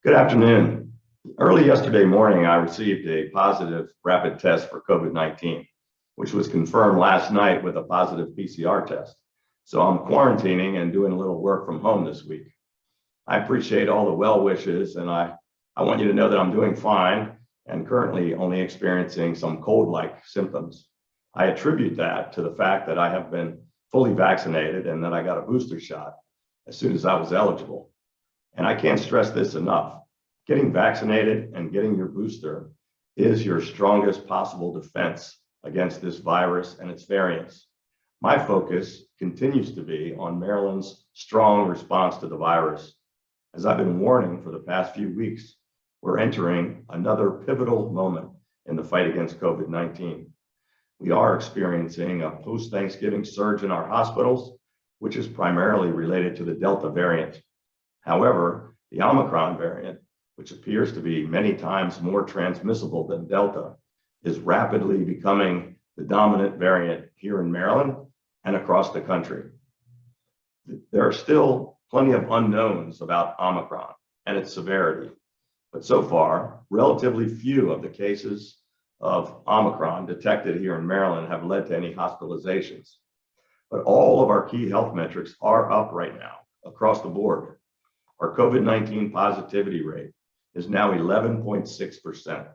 Good afternoon. Early yesterday morning, I received a positive rapid test for COVID-19, which was confirmed last night with a positive PCR test. So I'm quarantining and doing a little work from home this week. I appreciate all the well wishes, and I want you to know that I'm doing fine and currently only experiencing some cold-like symptoms. I attribute that to the fact that I have been fully vaccinated and that I got a booster shot as soon as I was eligible. And I can't stress this enough. Getting vaccinated and getting your booster is your strongest possible defense against this virus and its variants. My focus continues to be on Maryland's strong response to the virus. As I've been warning for the past few weeks, we're entering another pivotal moment in the fight against COVID-19. We are experiencing a post-Thanksgiving surge in our hospitals, which is primarily related to the Delta variant. However, the Omicron variant, which appears to be many times more transmissible than Delta, is rapidly becoming the dominant variant here in Maryland and across the country. There are still plenty of unknowns about Omicron and its severity, but so far, relatively few of the cases of Omicron detected here in Maryland have led to any hospitalizations. But all of our key health metrics are up right now across the board. Our COVID-19 positivity rate is now 11.6%.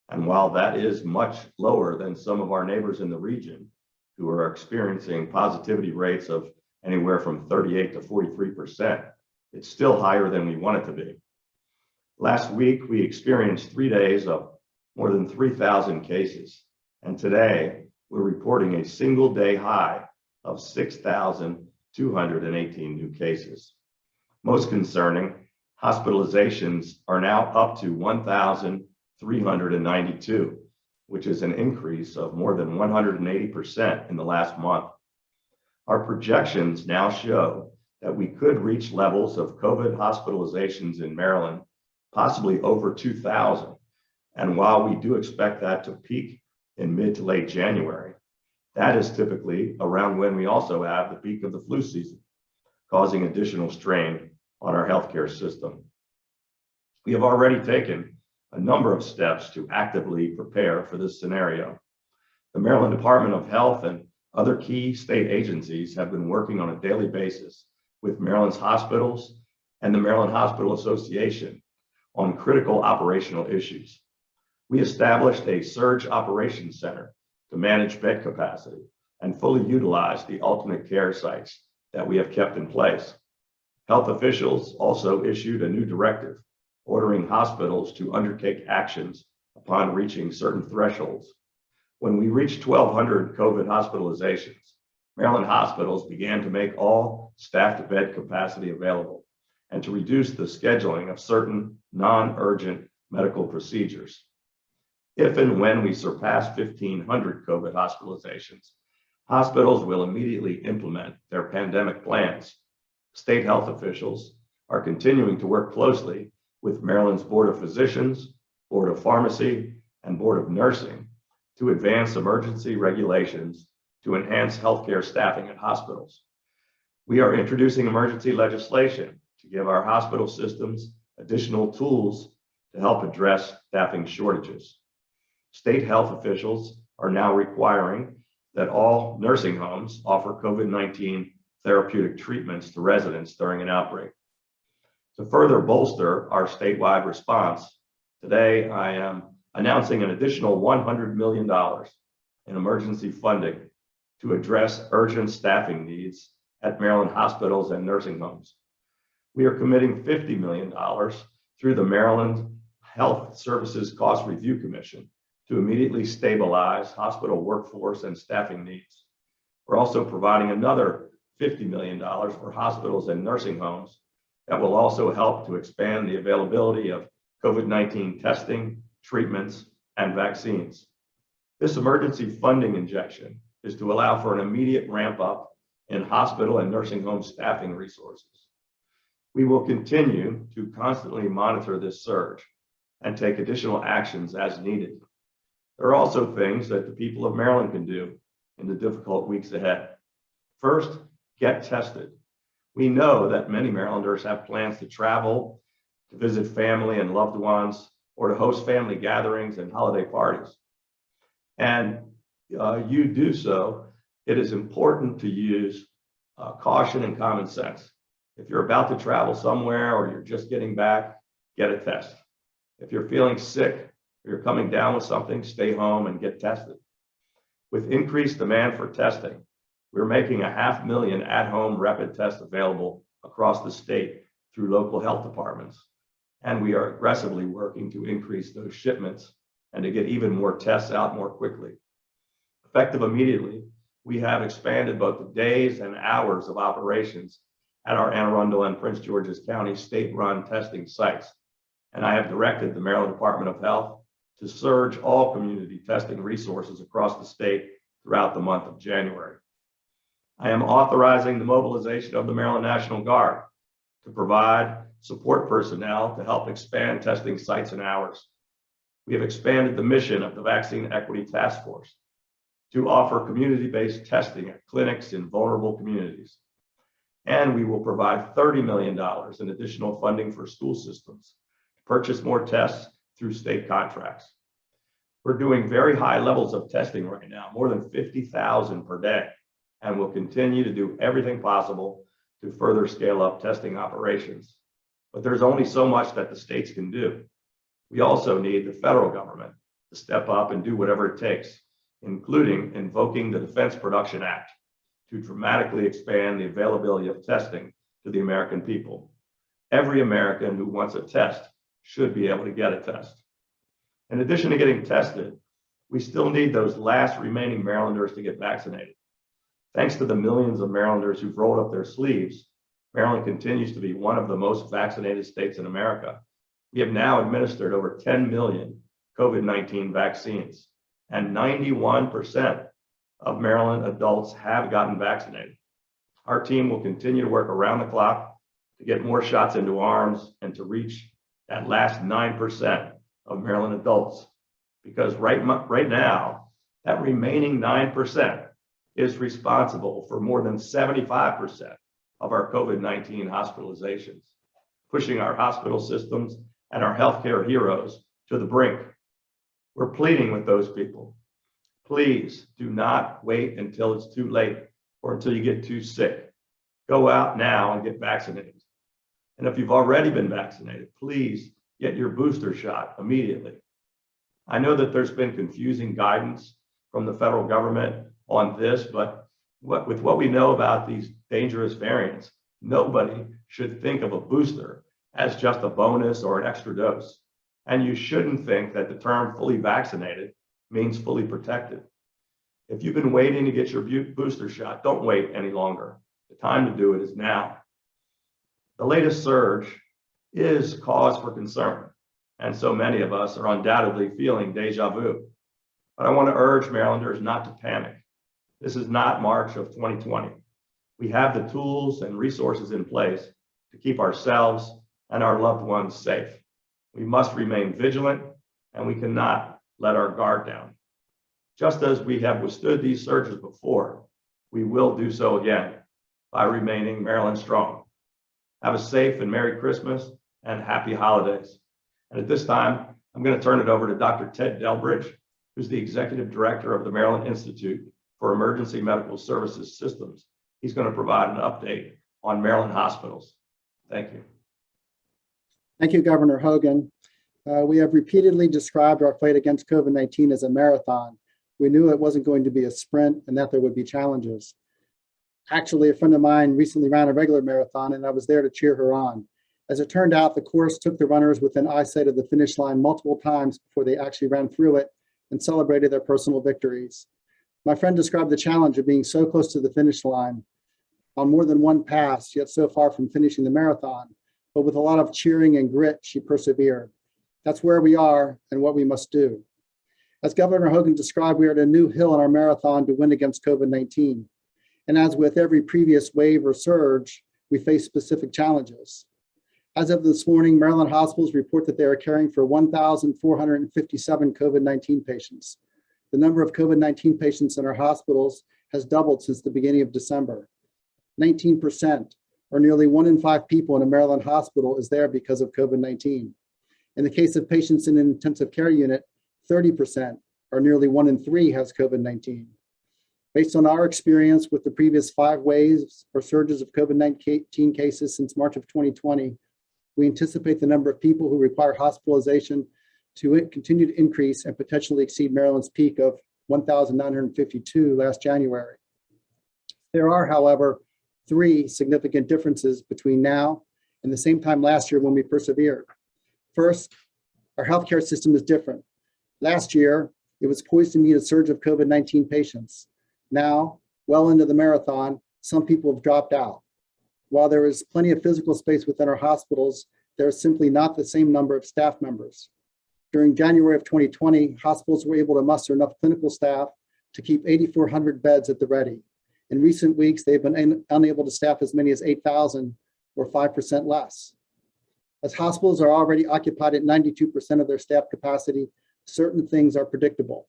And while that is much lower than some of our neighbors in the region who are experiencing positivity rates of anywhere from 38 to 43%, it's still higher than we want it to be. Last week, we experienced 3 days of more than 3,000 cases. And today, we're reporting a single day high of 6,218 new cases. Most concerning, hospitalizations are now up to 1,392, which is an increase of more than 180% in the last month. Our projections now show that we could reach levels of COVID hospitalizations in Maryland, possibly over 2,000. And while we do expect that to peak in mid to late January, that is typically around when we also have the peak of the flu season, causing additional strain on our healthcare system. We have already taken a number of steps to actively prepare for this scenario. The Maryland Department of Health and other key state agencies have been working on a daily basis with Maryland's hospitals and the Maryland Hospital Association on critical operational issues. We established a surge operations center to manage bed capacity and fully utilize the alternate care sites that we have kept in place. Health officials also issued a new directive ordering hospitals to undertake actions upon reaching certain thresholds. When we reached 1,200 COVID hospitalizations, Maryland hospitals began to make all staffed bed capacity available and to reduce the scheduling of certain non-urgent medical procedures. If and when we surpass 1,500 COVID hospitalizations, hospitals will immediately implement their pandemic plans. State health officials are continuing to work closely with Maryland's Board of Physicians, Board of Pharmacy, and Board of Nursing to advance emergency regulations to enhance healthcare staffing at hospitals. We are introducing emergency legislation to give our hospital systems additional tools to help address staffing shortages. State health officials are now requiring that all nursing homes offer COVID-19 therapeutic treatments to residents during an outbreak. To further bolster our statewide response, today I am announcing an additional $100 million in emergency funding to address urgent staffing needs at Maryland hospitals and nursing homes. We are committing $50 million through the Maryland Health Services Cost Review Commission to immediately stabilize hospital workforce and staffing needs. We're also providing another $50 million for hospitals and nursing homes that will also help to expand the availability of COVID-19 testing, treatments, and vaccines. This emergency funding injection is to allow for an immediate ramp up in hospital and nursing home staffing resources. We will continue to constantly monitor this surge and take additional actions as needed. There are also things that the people of Maryland can do in the difficult weeks ahead. First, get tested. We know that many Marylanders have plans to travel to visit family and loved ones, or to host family gatherings and holiday parties. And you do so, it is important to use caution and common sense. If you're about to travel somewhere or you're just getting back, get a test. If you're feeling sick or you're coming down with something, stay home and get tested. With increased demand for testing, we're making 500,000 at-home rapid tests available across the state through local health departments. And we are aggressively working to increase those shipments and to get even more tests out more quickly. Effective immediately, we have expanded both the days and hours of operations at our Anne Arundel and Prince George's County state-run testing sites. And I have directed the Maryland Department of Health to surge all community testing resources across the state throughout the month of January. I am authorizing the mobilization of the Maryland National Guard to provide support personnel to help expand testing sites and hours. We have expanded the mission of the Vaccine Equity Task Force to offer community-based testing at clinics in vulnerable communities. And we will provide $30 million in additional funding for school systems to purchase more tests through state contracts. We're doing very high levels of testing right now, more than 50,000 per day, and we'll continue to do everything possible to further scale up testing operations. But there's only so much that the states can do. We also need the federal government to step up and do whatever it takes, including invoking the Defense Production Act to dramatically expand the availability of testing to the American people. Every American who wants a test should be able to get a test. In addition to getting tested, we still need those last remaining Marylanders to get vaccinated. Thanks to the millions of Marylanders who've rolled up their sleeves, Maryland continues to be one of the most vaccinated states in America. We have now administered over 10 million COVID-19 vaccines, and 91% of Maryland adults have gotten vaccinated. Our team will continue to work around the clock to get more shots into arms and to reach that last 9% of Maryland adults, because right now, that remaining 9% is responsible for more than 75% of our COVID-19 hospitalizations, pushing our hospital systems and our healthcare heroes to the brink. We're pleading with those people. Please do not wait until it's too late or until you get too sick. Go out now and get vaccinated. And if you've already been vaccinated, please get your booster shot immediately. I know that there's been confusing guidance from the federal government on this, but with what we know about these dangerous variants, nobody should think of a booster as just a bonus or an extra dose. And you shouldn't think that the term fully vaccinated means fully protected. If you've been waiting to get your booster shot, don't wait any longer. The time to do it is now. The latest surge is cause for concern, and so many of us are undoubtedly feeling deja vu. But I want to urge Marylanders not to panic. This is not March of 2020. We have the tools and resources in place to keep ourselves and our loved ones safe. We must remain vigilant, and we cannot let our guard down. Just as we have withstood these surges before, we will do so again by remaining Maryland strong. Have a safe and Merry Christmas and happy holidays. And at this time, I'm going to turn it over to Dr. Ted Delbridge, who's the Executive Director of the Maryland Institute for Emergency Medical Services Systems. He's going to provide an update on Maryland hospitals. Thank you. Thank you, Governor Hogan. We have repeatedly described our fight against COVID-19 as a marathon. We knew it wasn't going to be a sprint and that there would be challenges. Actually, a friend of mine recently ran a regular marathon, and I was there to cheer her on. As it turned out, the course took the runners within eyesight of the finish line multiple times before they actually ran through it and celebrated their personal victories. My friend described the challenge of being so close to the finish line on more than one pass, yet so far from finishing the marathon. But with a lot of cheering and grit, she persevered. That's where we are and what we must do. As Governor Hogan described, we are at a new hill in our marathon to win against COVID-19. And as with every previous wave or surge, we face specific challenges. As of this morning, Maryland hospitals report that they are caring for 1,457 COVID-19 patients. The number of COVID-19 patients in our hospitals has doubled since the beginning of December. 19%, or nearly 1 in 5 people in a Maryland hospital is there because of COVID-19. In the case of patients in an intensive care unit, 30%, or nearly 1 in 3, has COVID-19. Based on our experience with the previous 5 waves or surges of COVID-19 cases since March of 2020, we anticipate the number of people who require hospitalization to continue to increase and potentially exceed Maryland's peak of 1,952 last January. There are, however, 3 significant differences between now and the same time last year when we persevered. First, our healthcare system is different. Last year, it was poised to meet a surge of COVID-19 patients. Now, well into the marathon, some people have dropped out. While there is plenty of physical space within our hospitals, there is simply not the same number of staff members. During January of 2020, hospitals were able to muster enough clinical staff to keep 8,400 beds at the ready. In recent weeks, they've been unable to staff as many as 8,000, or 5% less. As hospitals are already occupied at 92% of their staff capacity, certain things are predictable.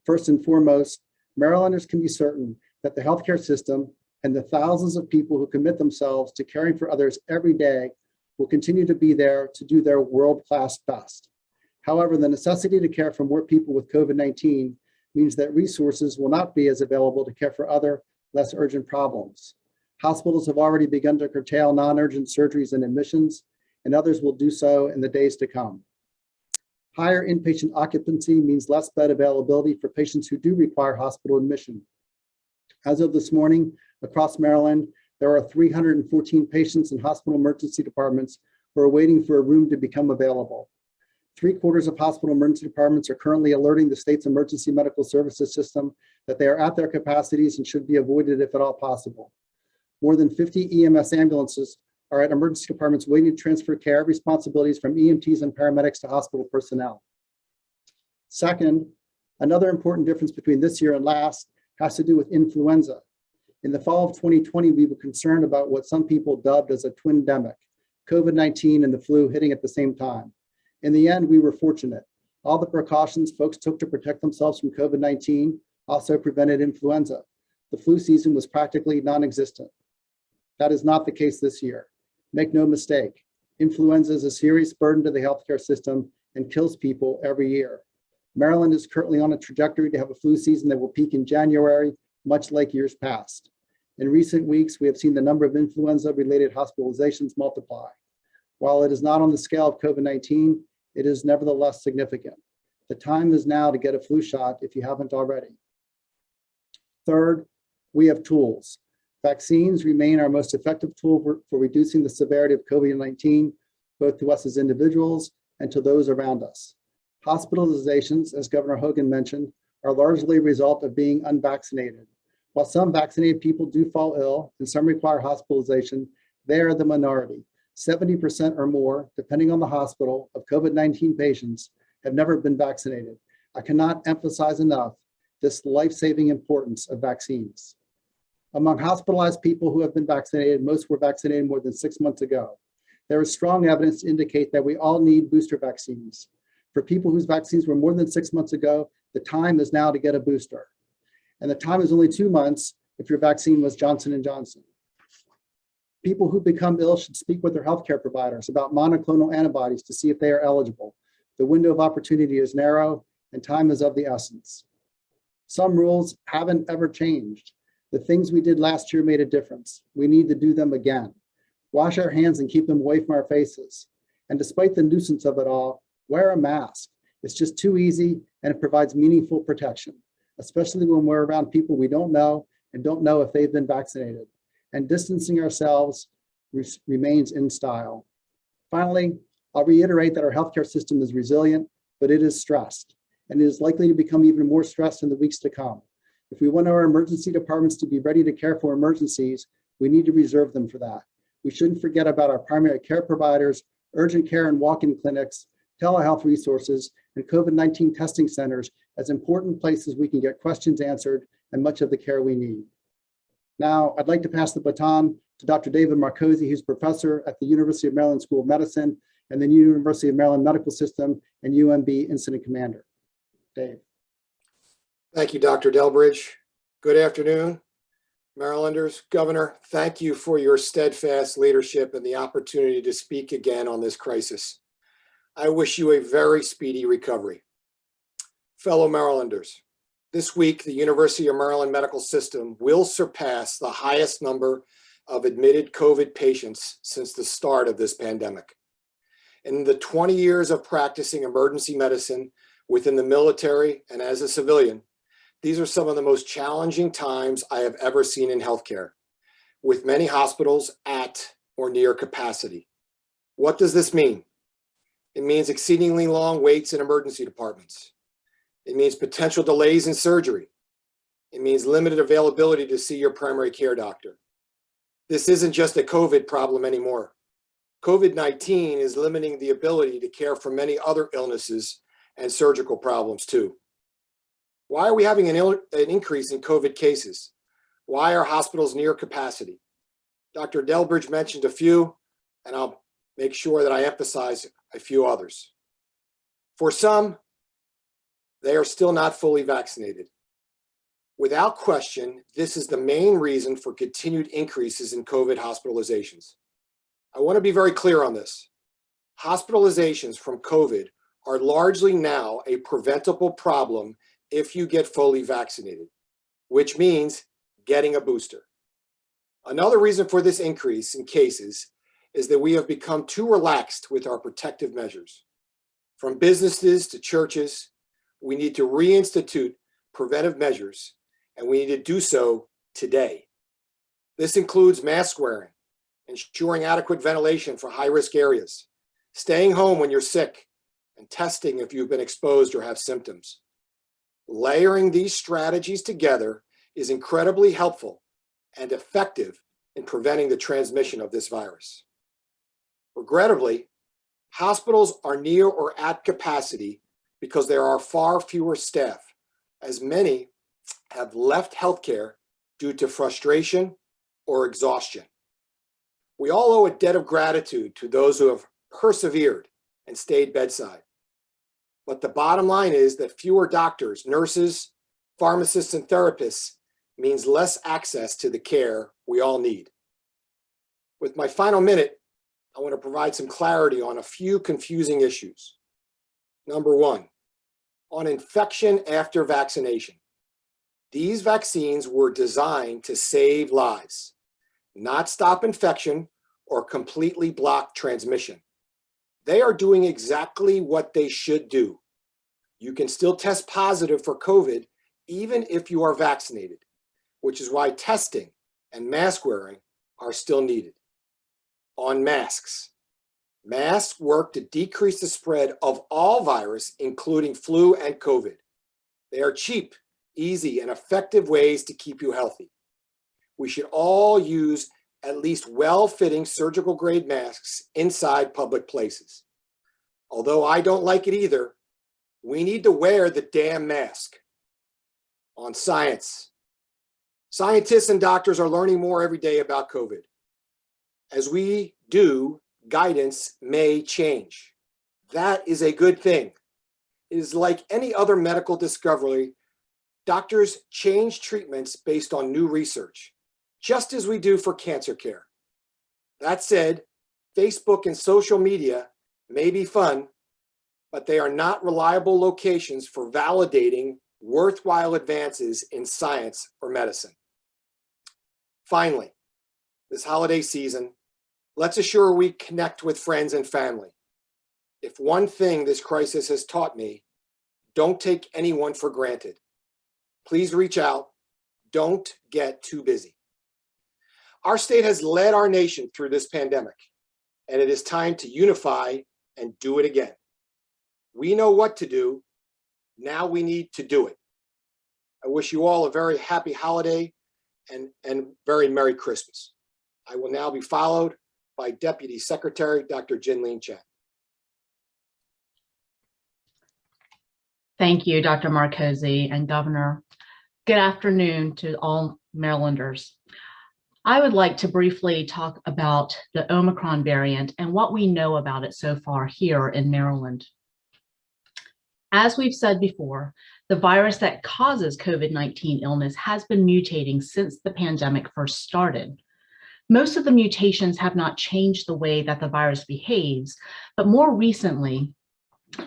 First and foremost, Marylanders can be certain that the healthcare system and the thousands of people who commit themselves to caring for others every day will continue to be there to do their world-class best. However, the necessity to care for more people with COVID-19 means that resources will not be as available to care for other, less urgent problems. Hospitals have already begun to curtail non-urgent surgeries and admissions, and others will do so in the days to come. Higher inpatient occupancy means less bed availability for patients who do require hospital admission. As of this morning, across Maryland, there are 314 patients in hospital emergency departments who are waiting for a room to become available. 3/4 of hospital emergency departments are currently alerting the state's emergency medical services system that they are at their capacities and should be avoided if at all possible. More than 50 EMS ambulances are at emergency departments waiting to transfer care responsibilities from EMTs and paramedics to hospital personnel. Second, another important difference between this year and last has to do with influenza. In the fall of 2020, we were concerned about what some people dubbed as a twindemic, COVID-19 and the flu hitting at the same time. In the end, we were fortunate. All the precautions folks took to protect themselves from COVID-19 also prevented influenza. The flu season was practically non-existent. That is not the case this year. Make no mistake, influenza is a serious burden to the healthcare system and kills people every year. Maryland is currently on a trajectory to have a flu season that will peak in January, much like years past. In recent weeks, we have seen the number of influenza-related hospitalizations multiply. While it is not on the scale of COVID-19, it is nevertheless significant. The time is now to get a flu shot if you haven't already. Third, we have tools. Vaccines remain our most effective tool for reducing the severity of COVID-19, both to us as individuals and to those around us. Hospitalizations, as Governor Hogan mentioned, are largely a result of being unvaccinated. While some vaccinated people do fall ill and some require hospitalization, they are the minority. 70% or more, depending on the hospital, of COVID-19 patients have never been vaccinated. I cannot emphasize enough this life-saving importance of vaccines. Among hospitalized people who have been vaccinated, most were vaccinated more than 6 months ago. There is strong evidence to indicate that we all need booster vaccines. For people whose vaccines were more than 6 months ago, the time is now to get a booster. And the time is only 2 months if your vaccine was Johnson & Johnson. People who become ill should speak with their healthcare providers about monoclonal antibodies to see if they are eligible. The window of opportunity is narrow and time is of the essence. Some rules haven't ever changed. The things we did last year made a difference. We need to do them again. Wash our hands and keep them away from our faces. And despite the nuisance of it all, wear a mask. It's just too easy and it provides meaningful protection, especially when we're around people we don't know and don't know if they've been vaccinated. And distancing ourselves remains in style. Finally, I'll reiterate that our healthcare system is resilient, but it is stressed, and it is likely to become even more stressed in the weeks to come. If we want our emergency departments to be ready to care for emergencies, we need to reserve them for that. We shouldn't forget about our primary care providers, urgent care and walk-in clinics, telehealth resources, and COVID-19 testing centers as important places we can get questions answered and much of the care we need. Now, I'd like to pass the baton to Dr. David Marcosi, who's professor at the University of Maryland School of Medicine and the University of Maryland Medical System and UMB Incident Commander. Dave. Thank you, Dr. Delbridge. Good afternoon. Marylanders, Governor, thank you for your steadfast leadership and the opportunity to speak again on this crisis. I wish you a very speedy recovery. Fellow Marylanders, this week, the University of Maryland Medical System will surpass the highest number of admitted COVID patients since the start of this pandemic. In the 20 years of practicing emergency medicine within the military and as a civilian, these are some of the most challenging times I have ever seen in healthcare, with many hospitals at or near capacity. What does this mean? It means exceedingly long waits in emergency departments. It means potential delays in surgery. It means limited availability to see your primary care doctor. This isn't just a COVID problem anymore. COVID-19 is limiting the ability to care for many other illnesses and surgical problems too. Why are we having an increase in COVID cases? Why are hospitals near capacity? Dr. Delbridge mentioned a few, and I'll make sure that I emphasize a few others. For some, they are still not fully vaccinated. Without question, this is the main reason for continued increases in COVID hospitalizations. I want to be very clear on this. Hospitalizations from COVID are largely now a preventable problem if you get fully vaccinated, which means getting a booster. Another reason for this increase in cases is that we have become too relaxed with our protective measures. From businesses to churches, we need to reinstitute preventive measures, and we need to do so today. This includes mask wearing, ensuring adequate ventilation for high-risk areas, staying home when you're sick, and testing if you've been exposed or have symptoms. Layering these strategies together is incredibly helpful and effective in preventing the transmission of this virus. Regrettably, hospitals are near or at capacity because there are far fewer staff, as many have left healthcare due to frustration or exhaustion. We all owe a debt of gratitude to those who have persevered and stayed bedside. But the bottom line is that fewer doctors, nurses, pharmacists, and therapists means less access to the care we all need. With my final minute, I want to provide some clarity on a few confusing issues. Number one, on infection after vaccination. These vaccines were designed to save lives, not stop infection or completely block transmission. They are doing exactly what they should do. You can still test positive for COVID even if you are vaccinated, which is why testing and mask wearing are still needed. On masks. Masks work to decrease the spread of all virus, including flu and COVID. They are cheap, easy, and effective ways to keep you healthy. We should all use at least well-fitting surgical grade masks inside public places. Although I don't like it either, we need to wear the damn mask. On science. Scientists and doctors are learning more every day about COVID. As we do, guidance may change. That is a good thing. It is like any other medical discovery. Doctors change treatments based on new research, just as we do for cancer care. That said, Facebook and social media may be fun, but they are not reliable locations for validating worthwhile advances in science or medicine. Finally, this holiday season, let's assure we connect with friends and family. If one thing this crisis has taught me, don't take anyone for granted. Please reach out. Don't get too busy. Our state has led our nation through this pandemic, and it is time to unify and do it again. We know what to do. Now we need to do it. I wish you all a very happy holiday and very Merry Christmas. I will now be followed by Deputy Secretary Dr. Jinlene Chen. Thank you, Dr. Marcosi and Governor. Good afternoon to all Marylanders. I would like to briefly talk about the Omicron variant and what we know about it so far here in Maryland. As we've said before, the virus that causes COVID-19 illness has been mutating since the pandemic first started. Most of the mutations have not changed the way that the virus behaves, but more recently,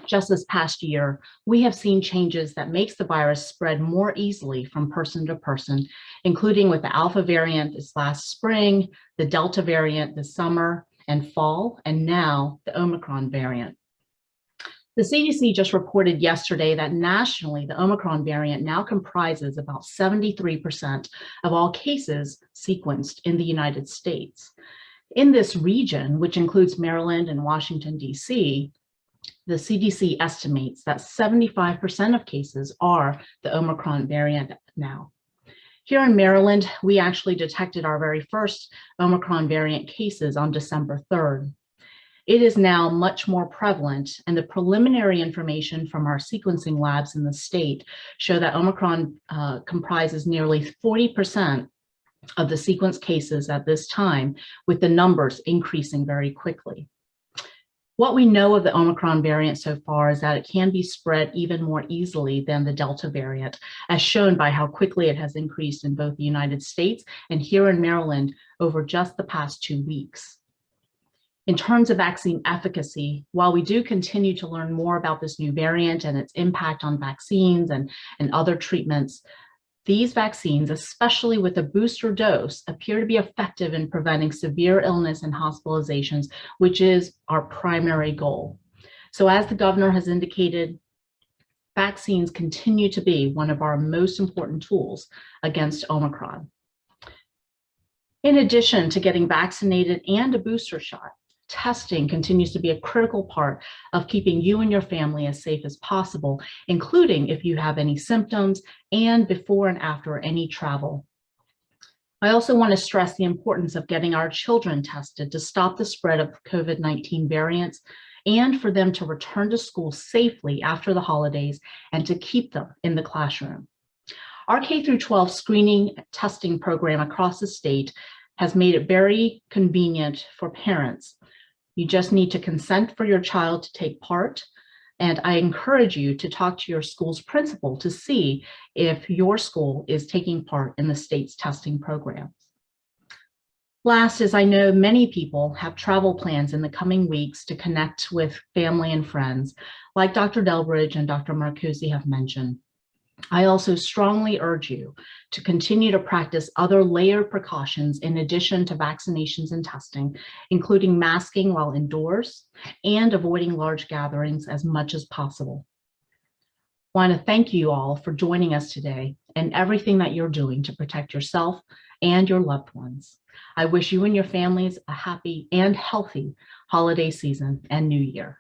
just this past year, we have seen changes that makes the virus spread more easily from person to person, including with the Alpha variant this last spring, the Delta variant this summer and fall, and now the Omicron variant. The CDC just reported yesterday that nationally, the Omicron variant now comprises about 73% of all cases sequenced in the United States. In this region, which includes Maryland and Washington, D.C., the CDC estimates that 75% of cases are the Omicron variant now. Here in Maryland, we actually detected our very first Omicron variant cases on December 3rd. It is now much more prevalent, and the preliminary information from our sequencing labs in the state show that Omicron comprises nearly 40% of the sequence cases at this time, with the numbers increasing very quickly. What we know of the Omicron variant so far is that it can be spread even more easily than the Delta variant, as shown by how quickly it has increased in both the United States and here in Maryland over just the past 2 weeks. In terms of vaccine efficacy, while we do continue to learn more about this new variant and its impact on vaccines and other treatments, these vaccines, especially with a booster dose, appear to be effective in preventing severe illness and hospitalizations, which is our primary goal. So as the governor has indicated, vaccines continue to be one of our most important tools against Omicron. In addition to getting vaccinated and a booster shot, testing continues to be a critical part of keeping you and your family as safe as possible, including if you have any symptoms and before and after any travel. I also want to stress the importance of getting our children tested to stop the spread of COVID-19 variants and for them to return to school safely after the holidays and to keep them in the classroom. Our K-12 screening testing program across the state has made it very convenient for parents. You just need to consent for your child to take part, and I encourage you to talk to your school's principal to see if your school is taking part in the state's testing programs. Last, as I know many people have travel plans in the coming weeks to connect with family and friends, like Dr. Delbridge and Dr. Marcuzzi have mentioned. I also strongly urge you to continue to practice other layered precautions in addition to vaccinations and testing, including masking while indoors and avoiding large gatherings as much as possible. I want to thank you all for joining us today and everything that you're doing to protect yourself and your loved ones. I wish you and your families a happy and healthy holiday season and new year.